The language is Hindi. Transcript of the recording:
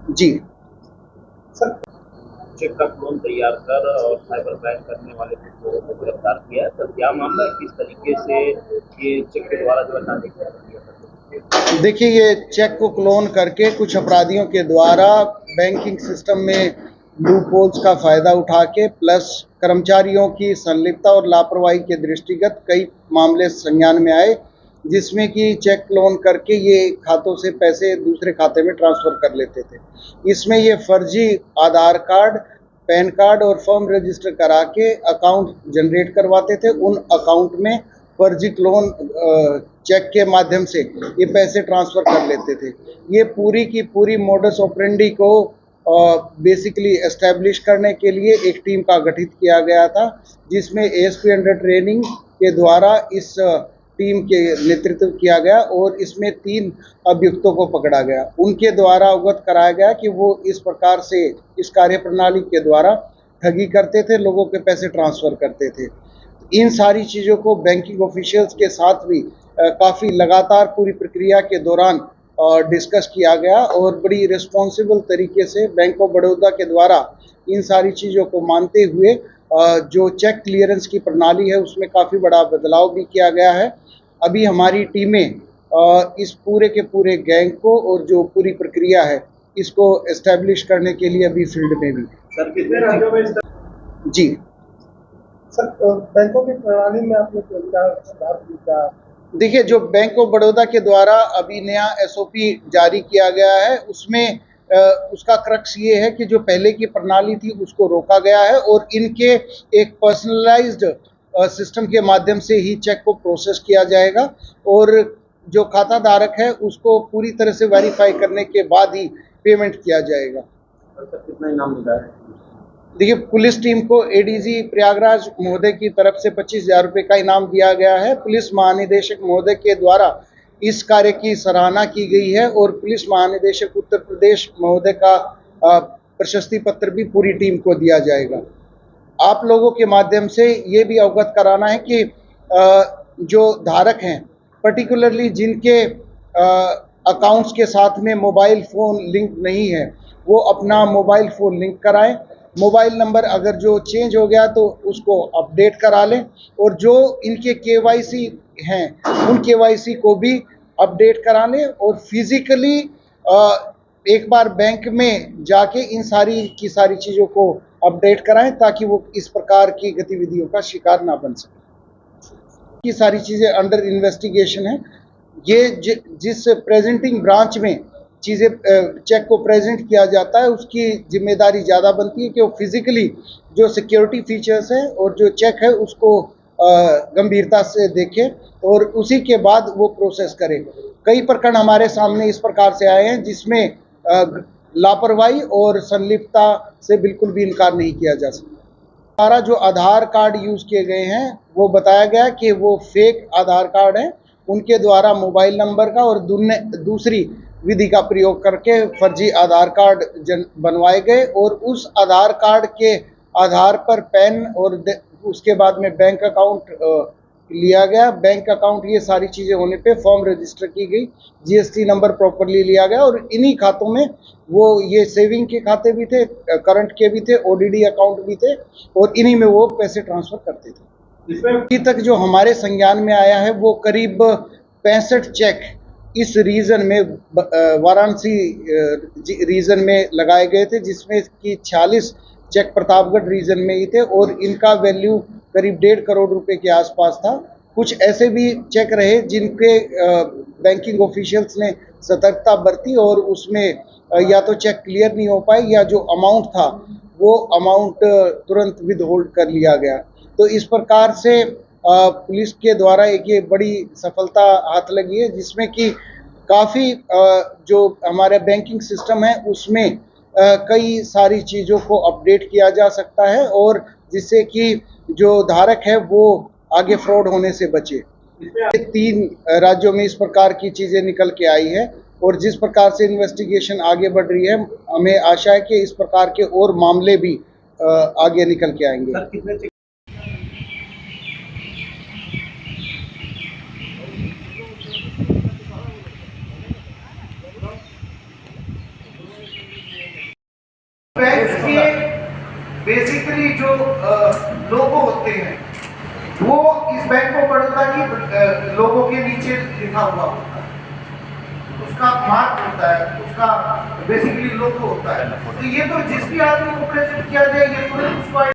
जी सर, चेक का क्लोन तैयार कर और साइबर क्राइम करने वाले कुछ लोगों को गिरफ्तार किया है। सर, क्या मामला है, किस तरीके से ये चेक के द्वारा जो है ट्रांजेक्शन किया करते देखिए, ये चेक को क्लोन करके कुछ अपराधियों के द्वारा बैंकिंग सिस्टम में लूप होल्स का फायदा उठा के प्लस कर्मचारियों की संलिप्तता और लापरवाही के दृष्टिगत कई मामले संज्ञान में आए, जिसमें कि चेक क्लोन करके ये खातों से पैसे दूसरे खाते में ट्रांसफर कर लेते थे। इसमें ये फर्जी आधार कार्ड, पैन कार्ड और फर्म रजिस्टर करा के अकाउंट जनरेट करवाते थे। उन अकाउंट में फर्जी क्लोन चेक के माध्यम से ये पैसे ट्रांसफर कर लेते थे। ये पूरी की पूरी मोडस ऑपरेंडी को बेसिकली एस्टैब्लिश करने के लिए एक टीम का गठित किया गया था, जिसमें एएसपी अंडर ट्रेनिंग के द्वारा इस टीम के नेतृत्व किया गया और इसमें 3 अभियुक्तों को पकड़ा गया। उनके द्वारा अवगत कराया गया कि वो इस प्रकार से इस कार्यप्रणाली के द्वारा ठगी करते थे, लोगों के पैसे ट्रांसफर करते थे। इन सारी चीज़ों को बैंकिंग ऑफिशियल्स के साथ भी काफ़ी लगातार पूरी प्रक्रिया के दौरान डिस्कस किया गया और बड़ी रिस्पॉन्सिबल तरीके से बैंक ऑफ बड़ौदा के द्वारा इन सारी चीज़ों को मानते हुए जो चेक क्लियरेंस की प्रणाली है उसमें काफ़ी बड़ा बदलाव भी किया गया है। अभी हमारी टीमें इस पूरे के पूरे गैंग को और जो पूरी प्रक्रिया है इसको एस्टैब्लिश करने के लिए अभी फील्ड में भी। सर, कितने राज्यों में जी सर, बैंकों की प्रणाली में आपने क्या सुधार किया? देखिए, जो बैंक ऑफ बड़ौदा के द्वारा अभी नया एसओपी जारी किया गया है उसमें उसका क्रक्स ये है कि जो पहले की प्रणाली थी उसको रोका गया है और इनके एक पर्सनलाइज्ड सिस्टम के माध्यम से ही चेक को प्रोसेस किया जाएगा और जो खाता धारक है उसको पूरी तरह से वेरीफाई करने के बाद ही पेमेंट किया जाएगा। सर, कितना इनाम मिला है? देखिए, पुलिस टीम को एडीजी प्रयागराज महोदय की तरफ से 25,000 रुपये का इनाम दिया गया है। पुलिस महानिदेशक महोदय के द्वारा इस कार्य की सराहना की गई है और पुलिस महानिदेशक उत्तर प्रदेश महोदय का प्रशस्ति पत्र भी पूरी टीम को दिया जाएगा। आप लोगों के माध्यम से ये भी अवगत कराना है कि जो धारक हैं, पर्टिकुलरली जिनके अकाउंट्स के साथ में मोबाइल फ़ोन लिंक नहीं है, वो अपना मोबाइल फ़ोन लिंक कराएं। मोबाइल नंबर अगर जो चेंज हो गया तो उसको अपडेट करा लें और जो इनके केवाईसी हैं उन केवाईसी को भी अपडेट करा लें और फिजिकली एक बार बैंक में जाके इन सारी की सारी चीज़ों को अपडेट कराएं ताकि वो इस प्रकार की गतिविधियों का शिकार ना बन सके। ये सारी चीज़ें अंडर इन्वेस्टिगेशन है। ये जिस प्रेजेंटिंग ब्रांच में चीज़ें चेक को प्रेजेंट किया जाता है उसकी जिम्मेदारी ज़्यादा बनती है कि वो फिजिकली जो सिक्योरिटी फीचर्स है और जो चेक है उसको गंभीरता से देखे और उसी के बाद वो प्रोसेस करे। कई प्रकरण हमारे सामने इस प्रकार से आए हैं जिसमें लापरवाही और संलिप्तता से बिल्कुल भी इनकार नहीं किया जा सकता। हमारा जो आधार कार्ड यूज़ किए गए हैं वो बताया गया कि वो फेक आधार कार्ड हैं। उनके द्वारा मोबाइल नंबर का और दूसरी विधि का प्रयोग करके फर्जी आधार कार्ड बनवाए गए और उस आधार कार्ड के आधार पर पैन और उसके बाद में बैंक अकाउंट लिया गया। बैंक अकाउंट ये सारी चीज़ें होने पे फॉर्म रजिस्टर की गई, जीएसटी नंबर प्रॉपरली लिया गया और इन्हीं खातों में वो ये सेविंग के खाते भी थे, करंट के भी थे, ओडीडी अकाउंट भी थे और इन्हीं में वो पैसे ट्रांसफ़र करते थे। इसमें अभी तक जो हमारे संज्ञान में आया है वो करीब 65 चेक इस रीजन में वाराणसी रीजन में लगाए गए थे, जिसमें कि 46 चेक प्रतापगढ़ रीजन में ही थे और इनका वैल्यू करीब 1.5 करोड़ रुपए के आसपास था। कुछ ऐसे भी चेक रहे जिनके बैंकिंग ऑफिशियल्स ने सतर्कता बरती और उसमें या तो चेक क्लियर नहीं हो पाए या जो अमाउंट था वो अमाउंट तुरंत विदहोल्ड कर लिया गया। तो इस प्रकार से पुलिस के द्वारा एक ये बड़ी सफलता हाथ लगी है जिसमें कि काफ़ी जो हमारा बैंकिंग सिस्टम है उसमें कई सारी चीज़ों को अपडेट किया जा सकता है और जिससे कि जो धारक है वो आगे फ्रॉड होने से बचे। 3 राज्यों में इस प्रकार की चीज़ें निकल के आई है और जिस प्रकार से इन्वेस्टिगेशन आगे बढ़ रही है हमें आशा है कि इस प्रकार के और मामले भी आगे निकल के आएंगे। बैंक के बेसिकली जो लोगो होते हैं वो इस बैंक को बड़ौदा की लोगों के नीचे लिखा हुआ होता है, उसका मार्क होता है, उसका बेसिकली लोगो होता है। तो ये तो जिस भी आदमी को प्रेजेंट किया जाए ये तुरंत उसको